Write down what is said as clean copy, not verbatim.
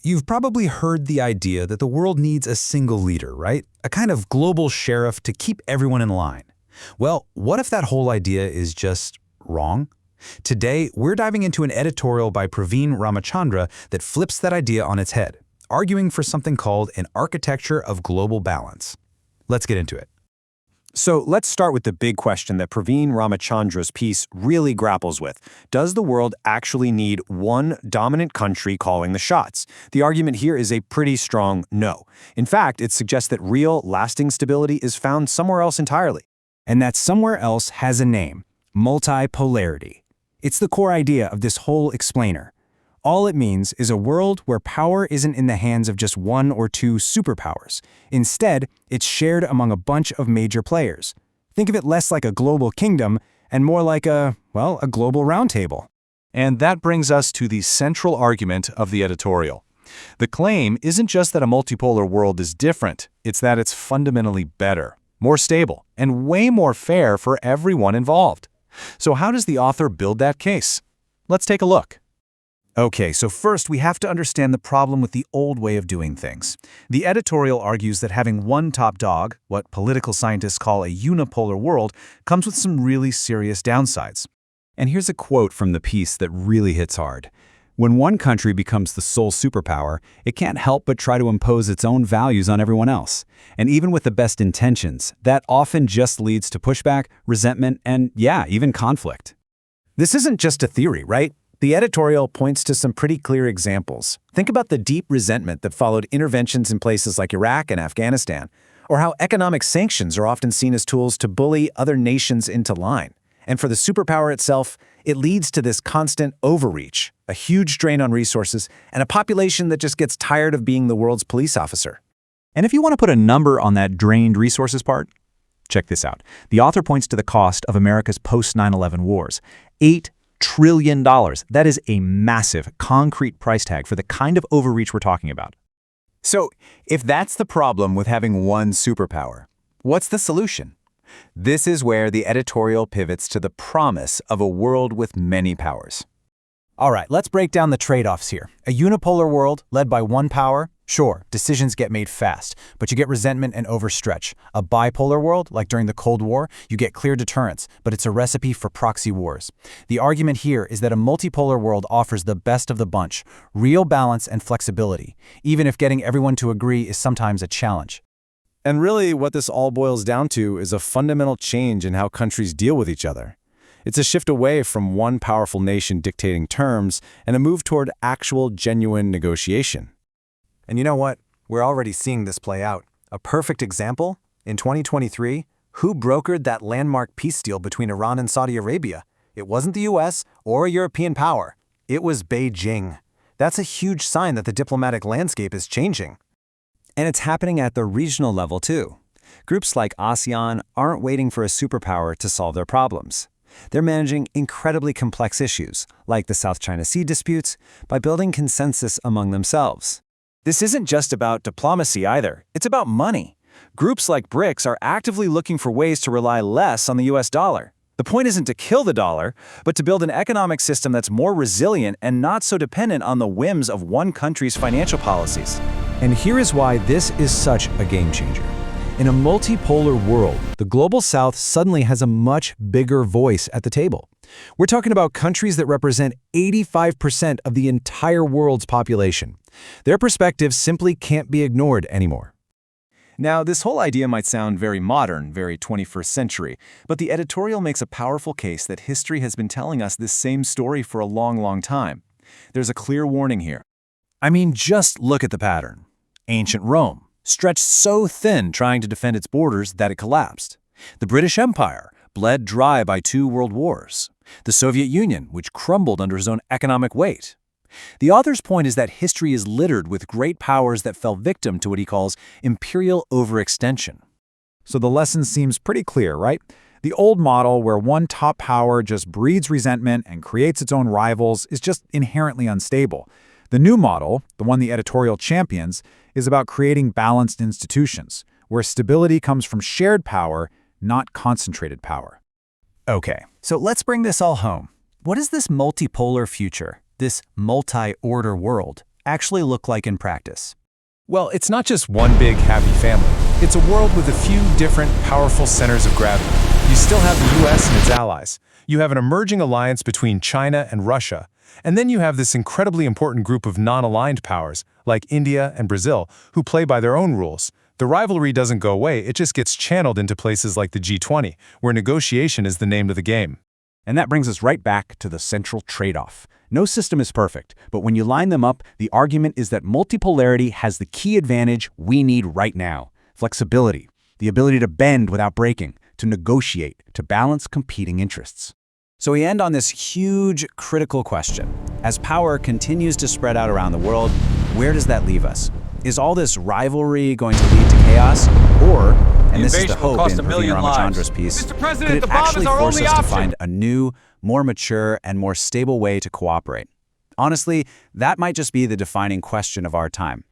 You've probably heard the idea that the world needs a single leader, right? A kind of global sheriff to keep everyone in line. Well, what if that whole idea is just wrong? Today, we're diving into an editorial by Praveen Ramachandra that flips that idea on its head, arguing for something called an architecture of global balance. Let's get into it. So let's start with the big question that Praveen Ramachandra's piece really grapples with. Does the world actually need one dominant country calling the shots? The argument here is a pretty strong no. In fact, it suggests that real, lasting stability is found somewhere else entirely. And that somewhere else has a name: multipolarity. It's the core idea of this whole explainer. All it means is a world where power isn't in the hands of just one or two superpowers. Instead, it's shared among a bunch of major players. Think of it less like a global kingdom and more like a global roundtable. And that brings us to the central argument of the editorial. The claim isn't just that a multipolar world is different, it's that it's fundamentally better, more stable, and way more fair for everyone involved. So how does the author build that case? Let's take a look. Okay, so first we have to understand the problem with the old way of doing things. The editorial argues that having one top dog, what political scientists call a unipolar world, comes with some really serious downsides. And here's a quote from the piece that really hits hard. When one country becomes the sole superpower, it can't help but try to impose its own values on everyone else. And even with the best intentions, that often just leads to pushback, resentment, and even conflict. This isn't just a theory, right? The editorial points to some pretty clear examples. Think about the deep resentment that followed interventions in places like Iraq and Afghanistan, or how economic sanctions are often seen as tools to bully other nations into line. And for the superpower itself, it leads to this constant overreach, a huge drain on resources, and a population that just gets tired of being the world's police officer. And if you want to put a number on that drained resources part, check this out. The author points to the cost of America's post-9/11 wars: $8 trillion. That is a massive, concrete price tag for the kind of overreach we're talking about. So, if that's the problem with having one superpower, what's the solution? This is where the editorial pivots to the promise of a world with many powers. All right, let's break down the trade-offs here. A unipolar world led by one power? Sure, decisions get made fast, but you get resentment and overstretch. A bipolar world, like during the Cold War, you get clear deterrence, but it's a recipe for proxy wars. The argument here is that a multipolar world offers the best of the bunch: real balance and flexibility, even if getting everyone to agree is sometimes a challenge. And really, what this all boils down to is a fundamental change in how countries deal with each other. It's a shift away from one powerful nation dictating terms and a move toward actual, genuine negotiation. And you know what? We're already seeing this play out. A perfect example? In 2023, who brokered that landmark peace deal between Iran and Saudi Arabia? It wasn't the US or a European power. It was Beijing. That's a huge sign that the diplomatic landscape is changing. And it's happening at the regional level, too. Groups like ASEAN aren't waiting for a superpower to solve their problems. They're managing incredibly complex issues, like the South China Sea disputes, by building consensus among themselves. This isn't just about diplomacy either. It's about money. Groups like BRICS are actively looking for ways to rely less on the US dollar. The point isn't to kill the dollar, but to build an economic system that's more resilient and not so dependent on the whims of one country's financial policies. And here is why this is such a game changer. In a multipolar world, the Global South suddenly has a much bigger voice at the table. We're talking about countries that represent 85% of the entire world's population. Their perspectives simply can't be ignored anymore. Now, this whole idea might sound very modern, very 21st century, but the editorial makes a powerful case that history has been telling us this same story for a long, long time. There's a clear warning here. I mean, just look at the pattern. Ancient Rome, stretched so thin trying to defend its borders that it collapsed. The British Empire, bled dry by 2 world wars. The Soviet Union, which crumbled under its own economic weight. The author's point is that history is littered with great powers that fell victim to what he calls imperial overextension. So the lesson seems pretty clear, right? The old model where one top power just breeds resentment and creates its own rivals is just inherently unstable. The new model, the one the editorial champions, is about creating balanced institutions, where stability comes from shared power, not concentrated power. Okay, so let's bring this all home. What does this multipolar future, this multi-order world, actually look like in practice? Well, it's not just one big happy family. It's a world with a few different, powerful centers of gravity. You still have the US and its allies. You have an emerging alliance between China and Russia. And then you have this incredibly important group of non-aligned powers, like India and Brazil, who play by their own rules. The rivalry doesn't go away, it just gets channeled into places like the G20, where negotiation is the name of the game. And that brings us right back to the central trade-off. No system is perfect, but when you line them up, the argument is that multipolarity has the key advantage we need right now: flexibility, the ability to bend without breaking, to negotiate, to balance competing interests. So we end on this huge, critical question. As power continues to spread out around the world, where does that leave us? Is all this rivalry going to lead to chaos? Or, and this is the hope in Praveen Ramachandra's piece, could it actually force us to find a new, more mature, and more stable way to cooperate? Honestly, that might just be the defining question of our time.